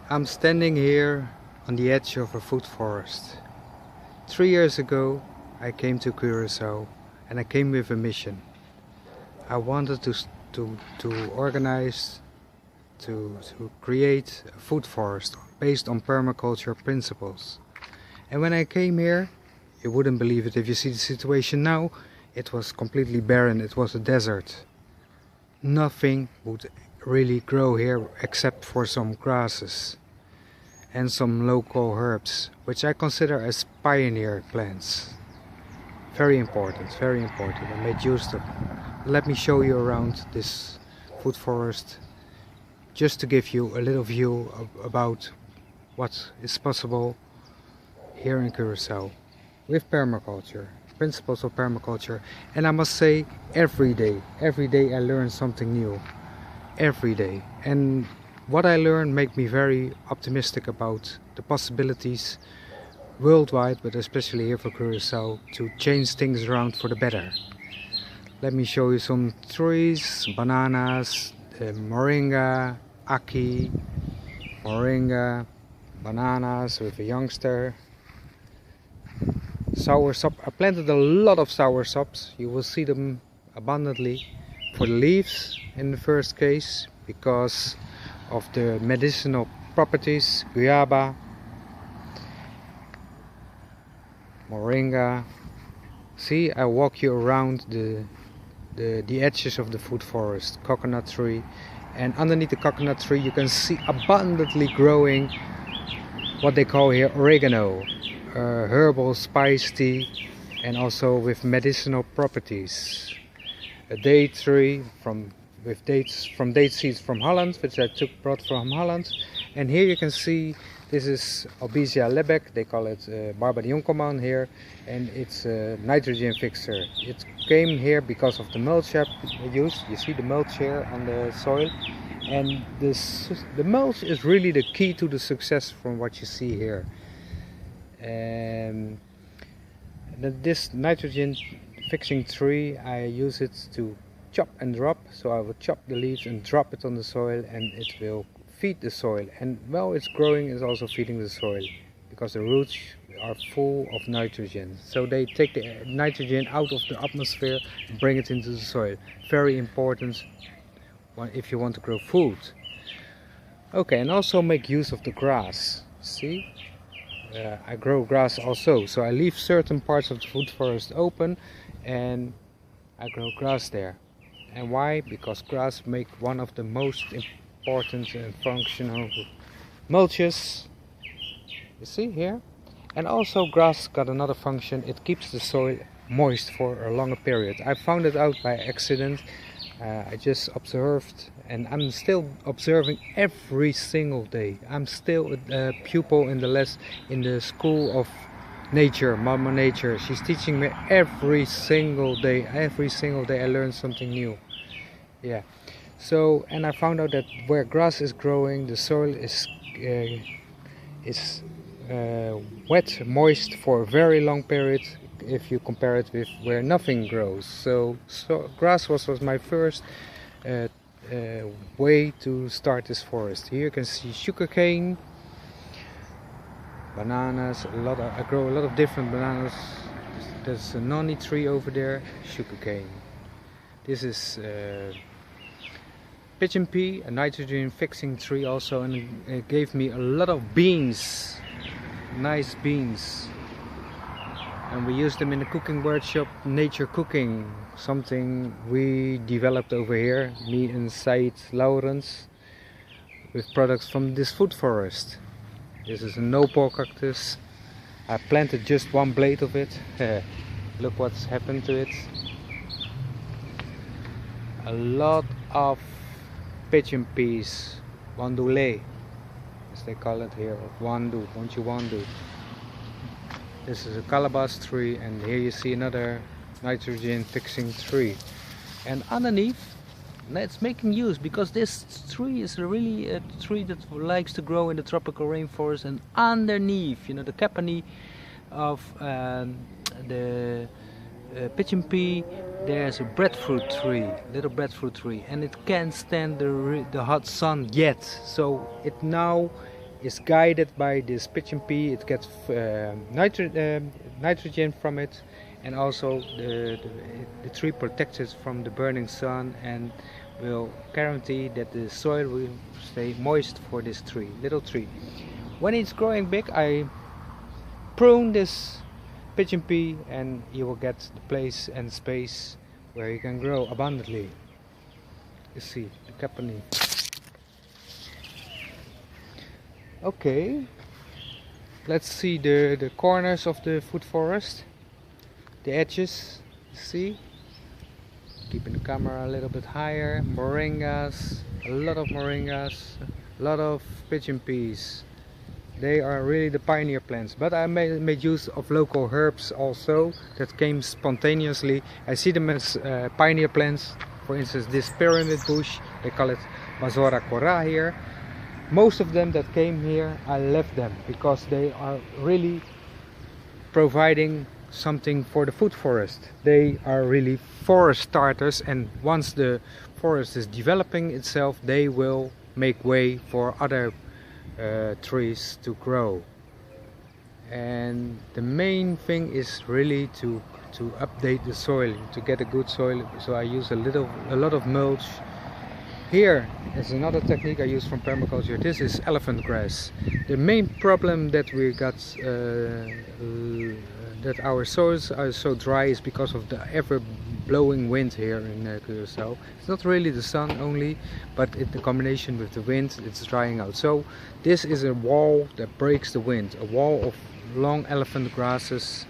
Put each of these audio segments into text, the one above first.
I'm standing here on the edge of a food forest. 3 years ago I came to Curaçao and I came with a mission. I wanted to organize, to create a food forest based on permaculture principles. And when I came here, you wouldn't believe it if you see the situation now, it was completely barren, it was a desert. Nothing would really grow here except for some grasses and some local herbs, which I consider as pioneer plants. Very important, very important. I made use of. Let me show you around this food forest, just to give you a little view about what is possible here in Curaçao with permaculture, principles of permaculture. And I must say, every day I learn something new. Every day. And what I learn makes me very optimistic about the possibilities worldwide, but especially here for Curaçao, to change things around for the better. Let me show you some trees, bananas, moringa, aki, moringa, bananas with a youngster, soursop. I planted a lot of soursops. You will see them abundantly for the leaves in the first case because of the medicinal properties. Guava, moringa. See, I walk you around the edges of the food forest. Coconut tree, and underneath the coconut tree you can see abundantly growing what they call here oregano, herbal spice tea, and also with medicinal properties. A date tree with date seeds from Holland, which I brought from Holland. And here you can see this is Albizia lebec, they call it Barbadioncoman here, and it's a nitrogen fixer. It came here because of the mulch I used. You see the mulch here on the soil, and the mulch is really the key to the success from what you see here. And this nitrogen fixing tree, I use it to chop and drop. So I will chop the leaves and drop it on the soil, and it will feed the soil. And while it's growing, it's also feeding the soil because the roots are full of nitrogen. So they take the nitrogen out of the atmosphere and bring it into the soil. Very important if you want to grow food. Okay, and also make use of the grass. See? I grow grass also, so I leave certain parts of the food forest open and I grow grass there. And why? Because grass make one of the most important and functional mulches. You see here? And also grass got another function. It keeps the soil moist for a longer period. I found it out by accident. I just observed, and I'm still observing every single day. I'm still a pupil in the school of nature, Mama Nature. She's teaching me every single day. Every single day I learn something new. Yeah. So, and I found out that where grass is growing, the soil is wet, moist for a very long period. If you compare it with where nothing grows. So grass was my first way to start this forest. Here you can see sugarcane, bananas. I grow a lot of different bananas. There's a noni tree over there, sugarcane. This is pigeon pea, a nitrogen fixing tree also, and it gave me a lot of beans, nice beans. And we use them in the cooking workshop, Nature Cooking, something we developed over here, me and Said Laurens, with products from this food forest. This is a no-pore cactus. I planted just one blade of it. Look what's happened to it. A lot of pigeon peas, wandule, as they call it here, wandu. This is a calabash tree, and here you see another nitrogen fixing tree. And underneath, it's making use, because this tree is really a tree that likes to grow in the tropical rainforest. And underneath, the capony of the pigeon pea, there's a breadfruit tree, little breadfruit tree, and it can't stand the hot sun yet. So it now is guided by this pigeon pea. It gets nitrogen from it, and also the tree protects it from the burning sun and will guarantee that the soil will stay moist for this tree, little tree. When it's growing big, I prune this pigeon pea and you will get the place and space where you can grow abundantly. You see the company. Okay, let's see the corners of the food forest, the edges. See, keeping the camera a little bit higher. Moringas, a lot of moringas, a lot of pigeon peas. They are really the pioneer plants, but I made use of local herbs also that came spontaneously. I see them as pioneer plants. For instance, this pyramid bush, they call it Mazora cora here. Most of them that came here, I left them because they are really providing something for the food forest. They are really forest starters, and once the forest is developing itself, they will make way for other trees to grow. And the main thing is really to update the soil, to get a good soil. So I use a lot of mulch. Here is another technique I use from permaculture. This is elephant grass. The main problem that we got, that our soils are so dry, is because of the ever blowing wind here in Curaçao. It's not really the sun only, but the combination with the wind, it's drying out. So this is a wall that breaks the wind, a wall of long elephant grasses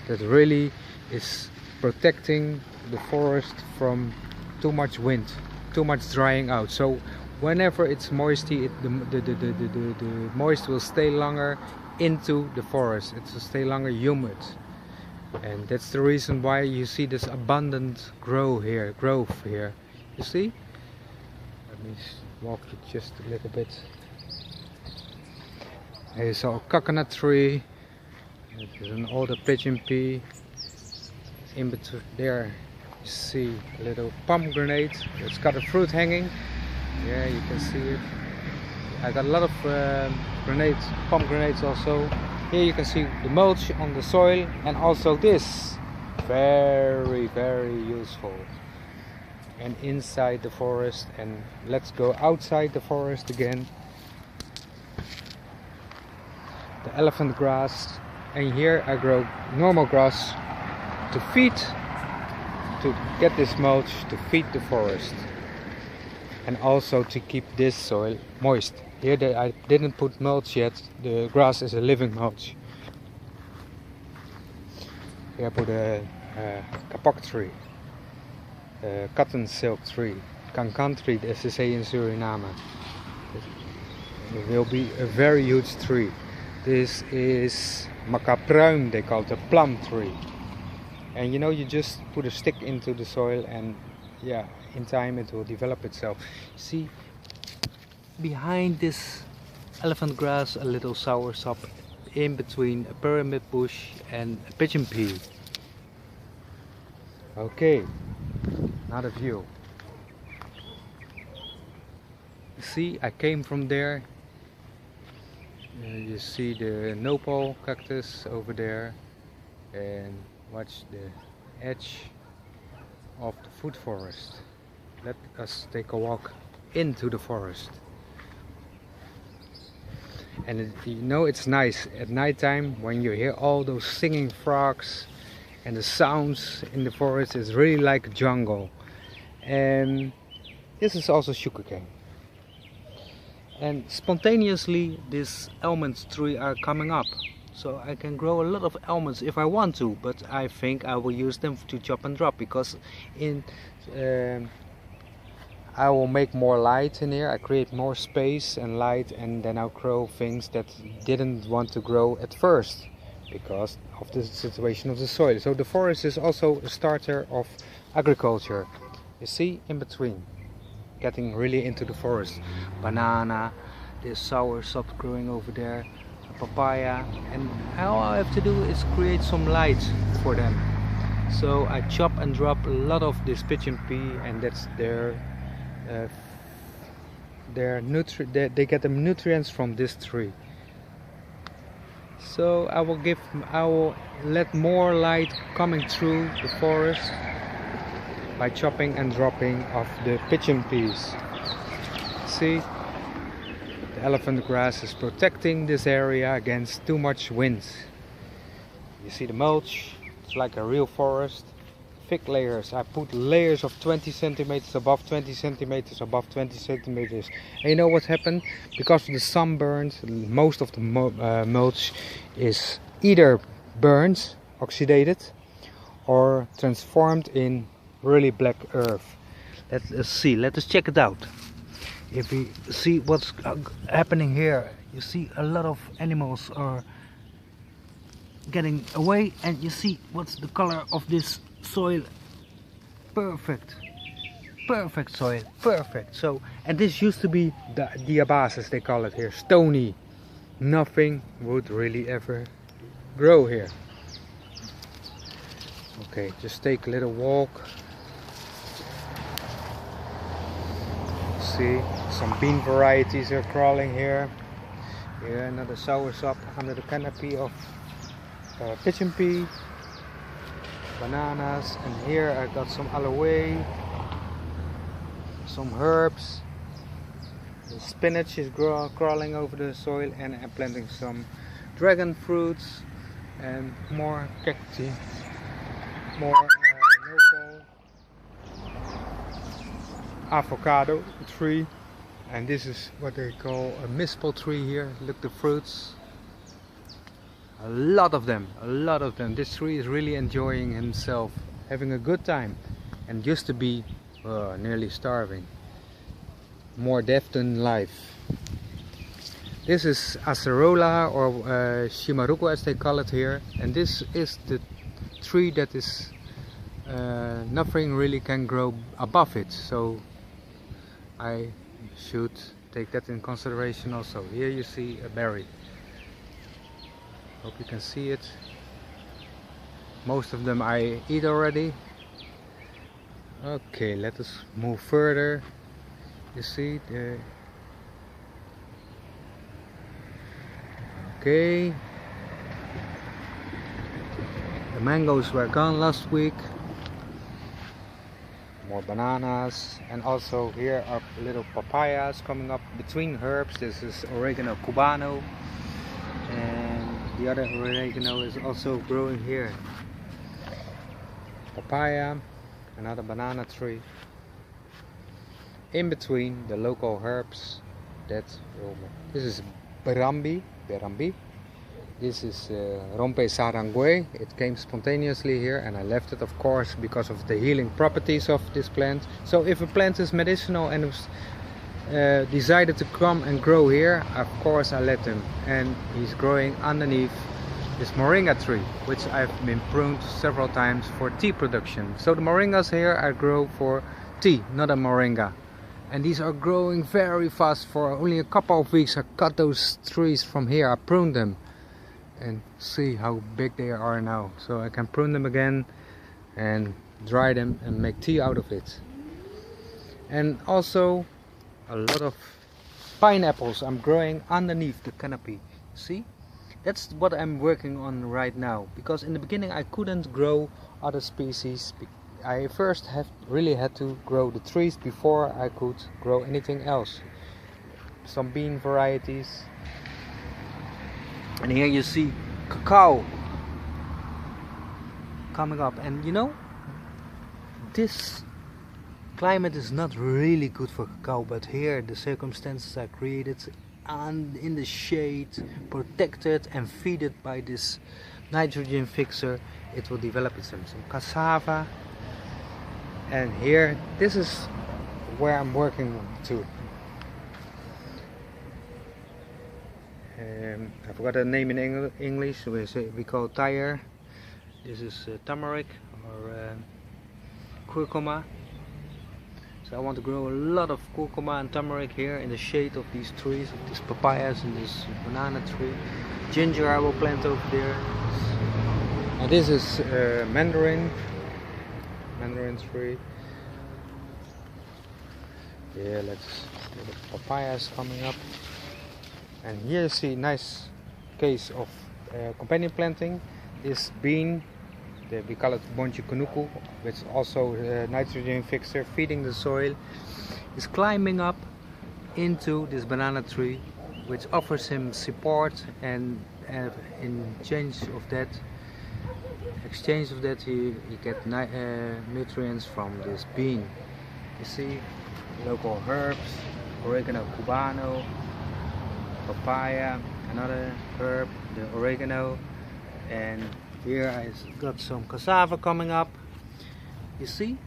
that really is protecting the forest from too much wind, too much drying out. So whenever it's moisty, the moist will stay longer into the forest. It will stay longer humid, and that's the reason why you see this abundant growth here. You see? Let me walk you just a little bit. Here's our coconut tree. There's an older pigeon pea. In between there you see a little pomegranate. It's got a fruit hanging. Yeah, you can see it. I got a lot of pomegranates also. Here you can see the mulch on the soil, and also this, very useful. And inside the forest, and let's go outside the forest again. The elephant grass, and here I grow normal grass to feed, to get this mulch to feed the forest, and also to keep this soil moist. Here I didn't put mulch yet. The grass is a living mulch. Here I put a kapok tree, a cotton silk tree, cancan tree, as they say in Suriname. It will be a very huge tree. This is makapruim, they call it a plum tree. And you know, you just put a stick into the soil, and yeah, in time it will develop itself. See, behind this elephant grass, a little soursop, in between a pyramid bush and a pigeon pea. Okay, another view. See, I came from there. You see the nopal cactus over there, and watch the edge of the food forest. Let us take a walk into the forest. And you know, it's nice at nighttime when you hear all those singing frogs, and the sounds in the forest is really like a jungle. And this is also sugarcane. And spontaneously these almond trees are coming up. So I can grow a lot of almonds if I want to, but I think I will use them to chop and drop, because I will make more light in here. I create more space and light, and then I'll grow things that didn't want to grow at first because of the situation of the soil. So the forest is also a starter of agriculture. You see, in between, getting really into the forest. Banana, there's soursop growing over there, papaya, and all I have to do is create some light for them. So I chop and drop a lot of this pigeon pea, and that's they get the nutrients from this tree. So I will let more light coming through the forest by chopping and dropping of the pigeon peas. See, the elephant grass is protecting this area against too much wind. You see the mulch, it's like a real forest. Thick layers, I put layers of 20 centimeters above 20 centimeters above 20 centimeters. And you know what happened? Because of the sunburns, most of the mulch is either burnt, oxidated, or transformed in really black earth. Let us see, let us check it out. If we see what's happening here, you see a lot of animals are getting away, and you see what's the color of this soil. Perfect soil, perfect. So, and this used to be the diabasis, they call it here, stony. Nothing would really ever grow here. Okay, just take a little walk. See, some bean varieties are crawling here. Here another soursop under the canopy of pigeon pea, bananas, and here I got some aloe, some herbs. The spinach is crawling over the soil, and I'm planting some dragon fruits and more cacti, more local avocado tree, and this is what they call a mispel tree here. Look, the fruits. A lot of them. This tree is really enjoying himself, having a good time, and used to be nearly starving. More death than life. This is Acerola, or Shimaruko as they call it here, and this is the tree that is nothing really can grow above it, so I should take that in consideration also. Here you see a berry. Hope you can see it. Most of them I eat already. Okay, let us move further. You see the... Okay. The mangoes were gone last week. More bananas, and also here are little papayas coming up between herbs. This is oregano cubano, and the other oregano is also growing here. Papaya, another banana tree. In between the local herbs, this is berambi. This is rompe sarangue. It came spontaneously here, and I left it, of course, because of the healing properties of this plant. So if a plant is medicinal and was decided to come and grow here, of course I let him. And he's growing underneath this moringa tree, which I've been pruned several times for tea production. So the moringas here I grow for tea, not a moringa. And these are growing very fast. For only a couple of weeks I cut those trees from here, I pruned them. And see how big they are now. So I can prune them again and dry them and make tea out of it. And also a lot of pineapples I'm growing underneath the canopy. See? That's what I'm working on right now. Because in the beginning I couldn't grow other species. I first really had to grow the trees before I could grow anything else. Some bean varieties. And here you see cacao coming up, and you know, this climate is not really good for cacao, but here the circumstances are created, and in the shade, protected and fed by this nitrogen fixer, it will develop some cassava. And here, this is where I'm working to. I forgot the name in English. We call tire. This is turmeric or curcuma. So I want to grow a lot of curcuma and turmeric here in the shade of these trees, of these papayas and this banana tree. Ginger I will plant over there. And this is mandarin tree. Yeah, the papayas coming up. And here you see nice case of companion planting, this bean, we call it bonje kunuku, which is also a nitrogen fixer, feeding the soil, is climbing up into this banana tree, which offers him support, and in exchange of that he get nutrients from this bean. You see local herbs, oregano cubano, papaya, another herb, the oregano, and here I got some cassava coming up. You see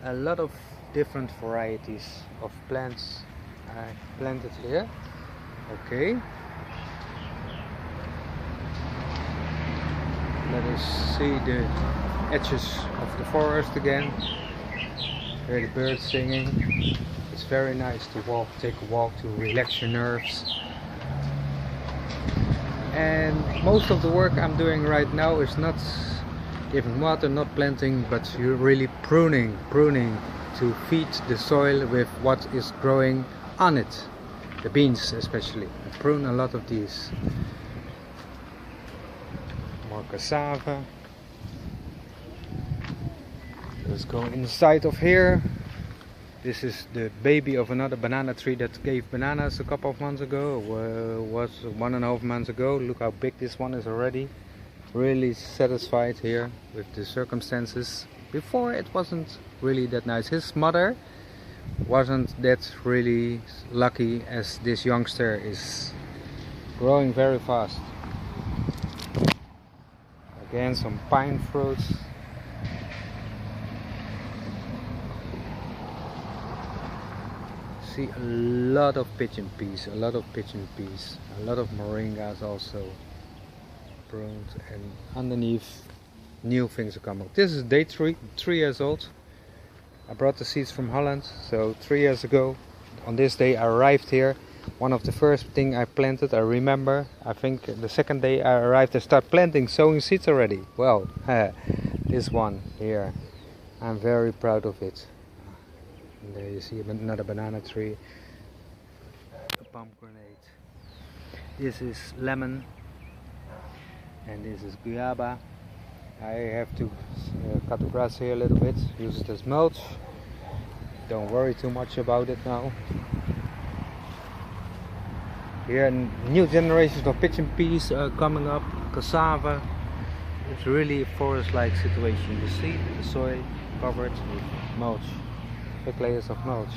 a lot of different varieties of plants I planted here. Okay, let us see the edges of the forest again. Hear the birds singing. It's very nice to take a walk to relax your nerves. And most of the work I'm doing right now is not giving water, not planting, but you're really pruning to feed the soil with what is growing on it. The beans especially. I prune a lot of these. More cassava. Let's go inside of here. This is the baby of another banana tree that gave bananas a couple of months ago. Was 1.5 months ago. Look how big this one is already. Really satisfied here with the circumstances. Before it wasn't really that nice. His mother wasn't that really lucky, as this youngster is growing very fast. Again, some pine fruits. See a lot of pigeon peas, a lot of moringas also pruned, and underneath new things are coming. This is day 3 years old. I brought the seeds from Holland, so 3 years ago on this day I arrived here. One of the first thing I planted, I remember, I think the second day I arrived I started planting, sowing seeds already. Well, this one here, I'm very proud of it. And there you see another banana tree, a pomegranate. This is lemon, and this is guava. I have to cut the grass here a little bit, use it as mulch. Don't worry too much about it now. Here new generations of pigeon peas are coming up, cassava. It's really a forest-like situation. You see the soil covered with mulch. Thick layers of mulch.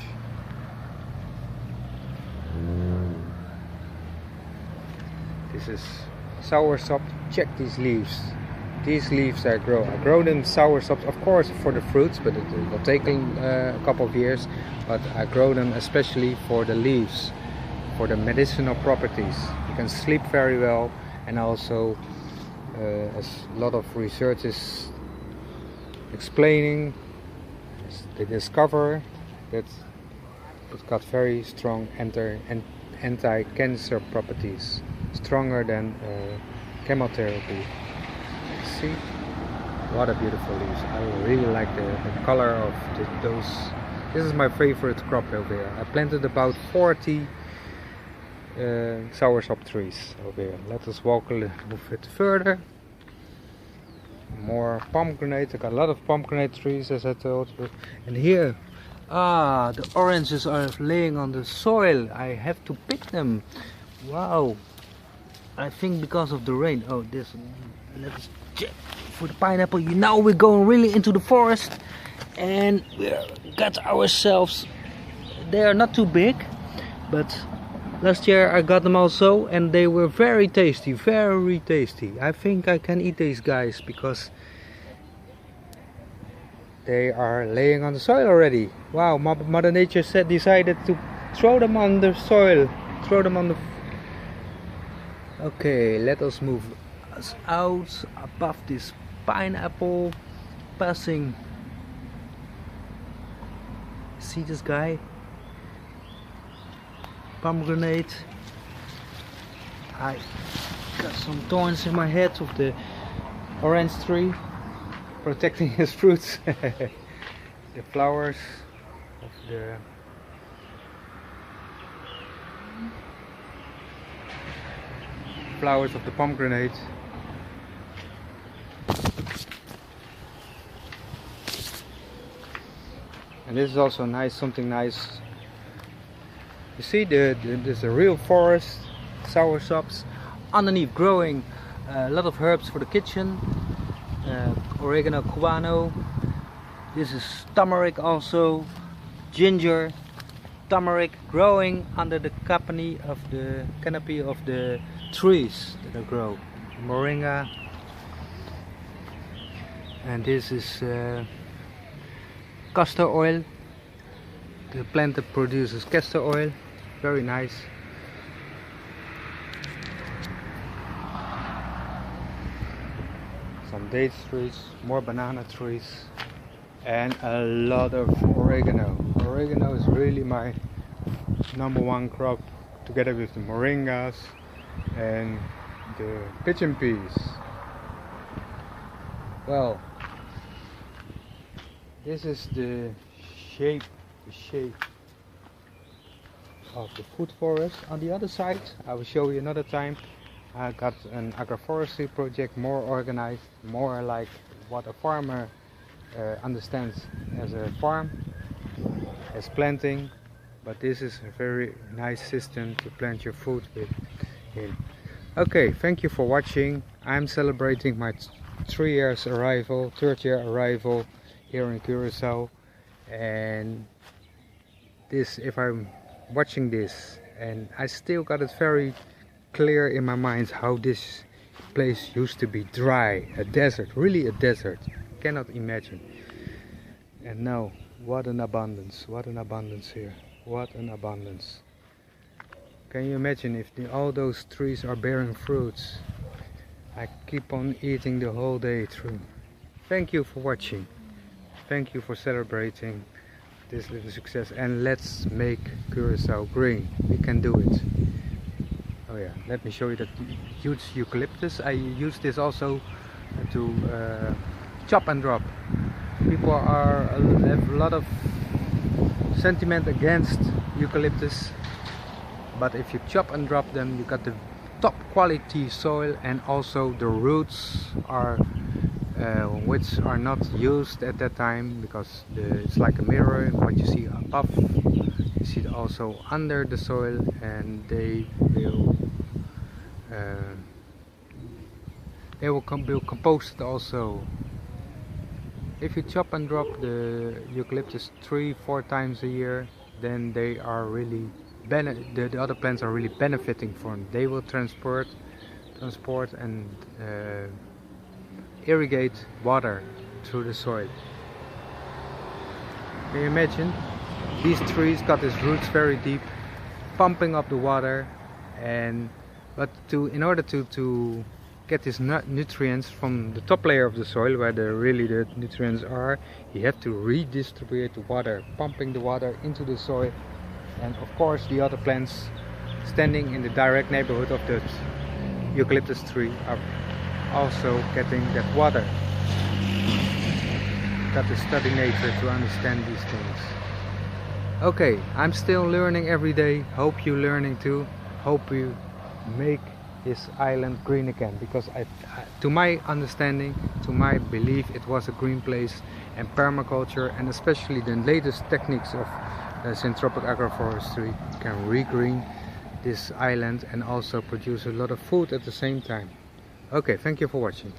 This is soursop. Check these leaves. These leaves I grow them soursop, of course, for the fruits, but it will take a couple of years. But I grow them especially for the leaves, for the medicinal properties. You can sleep very well, and also as a lot of research is explaining, they discover that it's got very strong anti-cancer properties, stronger than chemotherapy. See what a beautiful leaves. I really like the color of those. This is my favorite crop over here. I planted about 40 soursop trees over here. Let us walk a little bit further. More pomegranate. I got a lot of pomegranate trees, as I told you. And here, the oranges are laying on the soil. I have to pick them. Wow. I think because of the rain. Oh, this. Let's check for the pineapple. Now we're going really into the forest, and we got ourselves. They are not too big, but last year I got them also, and they were very tasty, very tasty. I think I can eat these guys because they are laying on the soil already. Wow, Mother Nature decided to throw them on the soil, throw them on the. Okay, let us move us out above this pineapple, passing. See this guy? Pomegranate. I got some thorns in my head of the orange tree, protecting his fruits. The flowers of the pomegranate And this is also nice, something nice. You see, there's a real forest, soursops, underneath growing a lot of herbs for the kitchen, oregano, cubano. This is turmeric also, ginger, turmeric growing under the canopy of the trees that grow. Moringa. And this is castor oil, the plant that produces castor oil. Very nice. Some date trees, more banana trees, and a lot of oregano. Oregano is really my #1 crop, together with the moringas and the pigeon peas. Well, this is the shape of the food forest. On the other side, I will show you another time. I got an agroforestry project, more organized, more like what a farmer understands as a farm, as planting. But this is a very nice system to plant your food with in. Okay, thank you for watching. I'm celebrating my 3 years arrival, 3rd year arrival here in Curaçao, and this, if I'm watching this, and I still got it very clear in my mind how this place used to be dry, a desert, really a desert, cannot imagine. And now, what an abundance here, what an abundance. Can you imagine if all those trees are bearing fruits? I keep on eating the whole day through. Thank you for watching. Thank you for celebrating this little success, and let's make Curaçao green. We can do it. Oh yeah, let me show you that huge eucalyptus. I use this also to chop and drop. People have a lot of sentiment against eucalyptus, but if you chop and drop them, you got the top quality soil, and also the roots are which are not used at that time, because it's like a mirror. What you see above, you see also under the soil, and they will be composted also. If you chop and drop the eucalyptus 3-4 times a year, then they are really the other plants are really benefiting from it. They will transport and irrigate water through the soil. Can you imagine? These trees got its roots very deep, pumping up the water, but in order to get these nutrients from the top layer of the soil, where the nutrients are, you have to redistribute the water, pumping the water into the soil. And of course, the other plants standing in the direct neighborhood of the eucalyptus tree are also getting that water. Got to study nature to understand these things. Okay, I'm still learning every day. Hope you're learning too. Hope you make this island green again, because to my understanding, to my belief, it was a green place, and permaculture, and especially the latest techniques of syntropic agroforestry, can regreen this island and also produce a lot of food at the same time. Okay, thank you for watching.